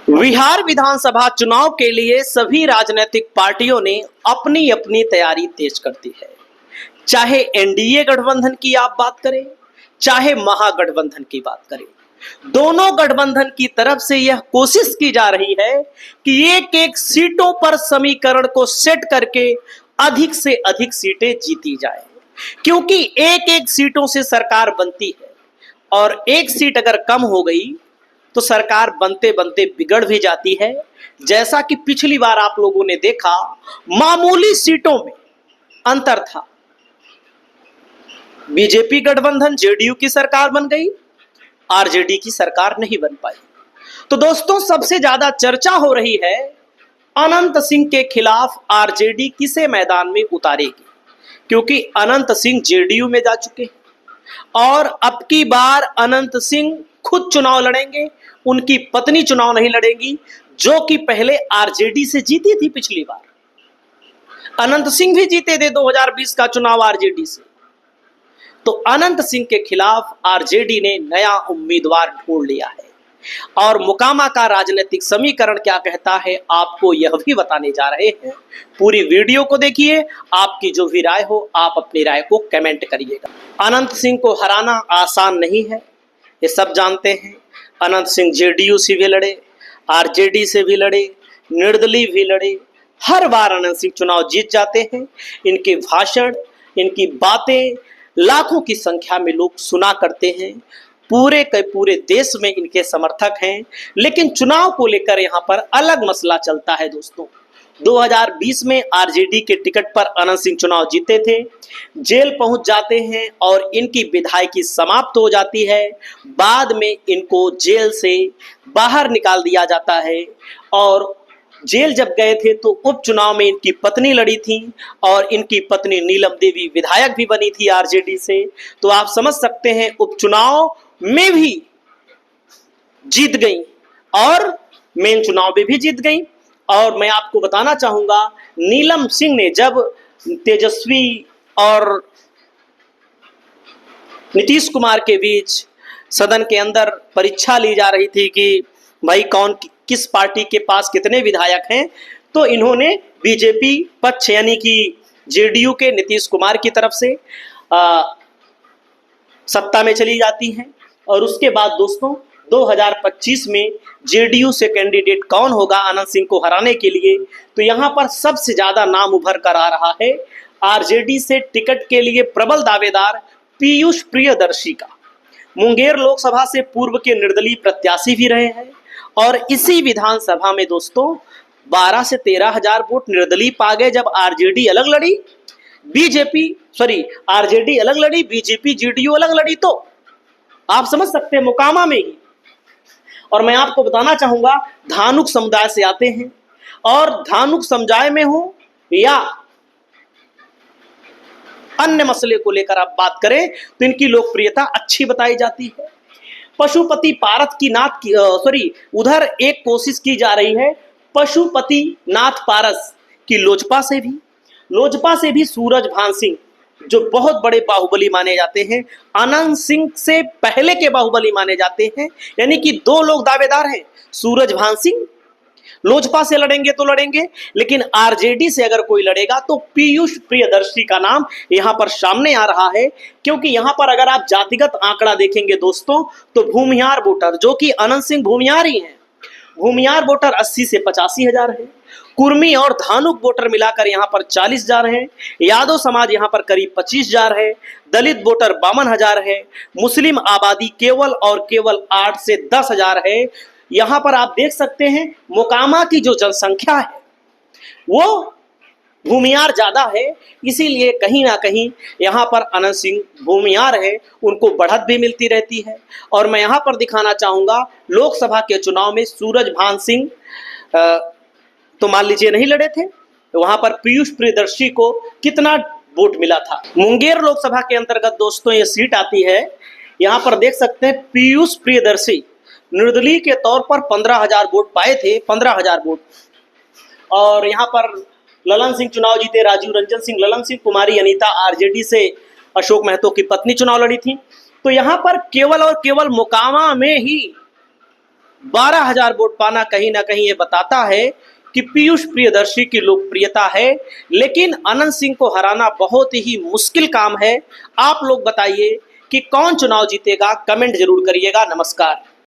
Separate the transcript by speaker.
Speaker 1: बिहार विधानसभा चुनाव के लिए सभी राजनीतिक पार्टियों ने अपनी अपनी तैयारी तेज कर दी है। चाहे एनडीए गठबंधन की आप बात करें, चाहे महागठबंधन की बात करें, दोनों गठबंधन की तरफ से यह कोशिश की जा रही है कि एक एक सीटों पर समीकरण को सेट करके अधिक से अधिक सीटें जीती जाए, क्योंकि एक एक सीटों से सरकार बनती है और एक सीट अगर कम हो गई तो सरकार बनते बनते बिगड़ भी जाती है। जैसा कि पिछली बार आप लोगों ने देखा, मामूली सीटों में अंतर था, बीजेपी गठबंधन जेडीयू की सरकार बन गई, आरजेडी की सरकार नहीं बन पाई। तो दोस्तों, सबसे ज्यादा चर्चा हो रही है अनंत सिंह के खिलाफ आरजेडी किसे मैदान में उतारेगी, क्योंकि अनंत सिंह जेडीयू में जा चुके हैं और अब की बार अनंत सिंह खुद चुनाव लड़ेंगे, उनकी पत्नी चुनाव नहीं लड़ेगी, जो कि पहले आरजेडी से जीती थी। पिछली बार अनंत सिंह भी जीते थे 2020 का चुनाव आरजेडी से। तो अनंत सिंह के खिलाफ आरजेडी ने नया उम्मीदवार ढूंढ लिया है और मोकामा का राजनीतिक समीकरण क्या कहता है, आपको यह भी बताने जा रहे हैं। पूरी वीडियो को देखिए, आपकी जो भी राय हो आप अपनी राय को कमेंट करिएगा। अनंत सिंह को हराना आसान नहीं है, ये सब जानते हैं। अनंत सिंह जेडीयू से भी लड़े, आरजेडी से भी लड़े, निर्दलीय भी लड़े, हर बार अनंत सिंह चुनाव जीत जाते हैं। इनके भाषण, इनकी बातें लाखों की संख्या में लोग सुना करते हैं, पूरे के पूरे देश में इनके समर्थक हैं। लेकिन चुनाव को लेकर यहाँ पर अलग मसला चलता है दोस्तों। 2020 में आरजेडी के टिकट पर अनंत सिंह चुनाव जीते थे, जेल पहुंच जाते हैं और इनकी विधायकी समाप्त हो जाती है। बाद में इनको जेल से बाहर निकाल दिया जाता है और जेल जब गए थे तो उपचुनाव में इनकी पत्नी लड़ी थी और इनकी पत्नी नीलम देवी विधायक भी बनी थी आरजेडी से। तो आप समझ सकते हैं, उपचुनाव में भी जीत गई और मेन चुनाव में भी जीत गई। और मैं आपको बताना चाहूंगा, नीलम सिंह ने जब तेजस्वी और नीतीश कुमार के बीच सदन के अंदर परीक्षा ली जा रही थी कि भाई कौन किस पार्टी के पास कितने विधायक हैं, तो इन्होंने बीजेपी पक्ष यानी कि जेडीयू के नीतीश कुमार की तरफ से सत्ता में चली जाती हैं। और उसके बाद दोस्तों 2025 में जेडीयू से कैंडिडेट कौन होगा अनंत सिंह को हराने के लिए, तो यहाँ पर सबसे ज्यादा नाम उभर कर आ रहा है आरजेडी से टिकट के लिए प्रबल दावेदार पीयूष प्रियदर्शी का। मुंगेर लोकसभा से पूर्व के निर्दलीय प्रत्याशी भी रहे हैं और इसी विधानसभा में दोस्तों 12 से 13 हजार वोट निर्दलीय पा गए। जब आरजेडी अलग लड़ी, आरजेडी अलग लड़ी, बीजेपी जेडीयू अलग लड़ी, तो आप समझ सकते हैं मोकामा में ही। और मैं आपको बताना चाहूंगा, धानुक समुदाय से आते हैं और धानुक समुदाय में हो या अन्य मसले को लेकर आप बात करें तो इनकी लोकप्रियता अच्छी बताई जाती है। पशुपति पारस की उधर एक कोशिश की जा रही है पशुपति नाथ पारस की लोजपा से भी सूरजभान सिंह, जो बहुत बड़े बाहुबली माने जाते हैं, अनंत सिंह से पहले के बाहुबली माने जाते हैं। यानी कि दो लोग दावेदार हैं। सूरजभान सिंह लोजपा से लड़ेंगे तो लड़ेंगे, लेकिन आरजेडी से अगर कोई लड़ेगा तो पीयूष प्रियदर्शी का नाम यहां पर सामने आ रहा है। क्योंकि यहां पर अगर आप जातिगत आंकड़ा देखेंगे दोस्तों, तो भूमिहार वोटर, जो कि अनंत सिंह भूमिहार ही हैं, भूमिहार वोटर 80 से 85 हजार है। कुर्मी और धानुक वोटर मिलाकर यहाँ पर 40 हजार है। यादव समाज यहाँ पर करीब 25 हजार है। दलित वोटर 52 हजार है। मुस्लिम आबादी केवल और केवल 8 से 10 हजार है। यहाँ पर आप देख सकते हैं मोकामा की जो जनसंख्या है वो भूमिहार ज्यादा है, इसीलिए कहीं ना कहीं यहाँ पर अनंत सिंह भूमिहार है, उनको बढ़त भी मिलती रहती है। और मैं यहाँ पर दिखाना चाहूंगा, लोकसभा के चुनाव में सूरजभान सिंह तो मान लीजिए नहीं लड़े थे, तो वहां पर पीयूष प्रियदर्शी को कितना वोट मिला था। मुंगेर लोकसभा के अंतर्गत दोस्तों ये सीट आती है। यहाँ पर देख सकते हैं पीयूष प्रियदर्शी निर्दलीय के तौर पर 15,000 वोट पाए थे, 15,000 वोट। और यहाँ पर ललन सिंह चुनाव जीते, राजीव रंजन सिंह, ललन सिंह, कुमारी अनीता आरजेडी से अशोक महतो की पत्नी चुनाव लड़ी थी। तो यहाँ पर केवल और केवल मोकामा में ही 12,000 वोट पाना कहीं ना कहीं ये बताता है कि पीयूष प्रियदर्शी की लोकप्रियता है, लेकिन अनंत सिंह को हराना बहुत ही मुश्किल काम है। आप लोग बताइए कि कौन चुनाव जीतेगा, कमेंट जरूर करिएगा। नमस्कार।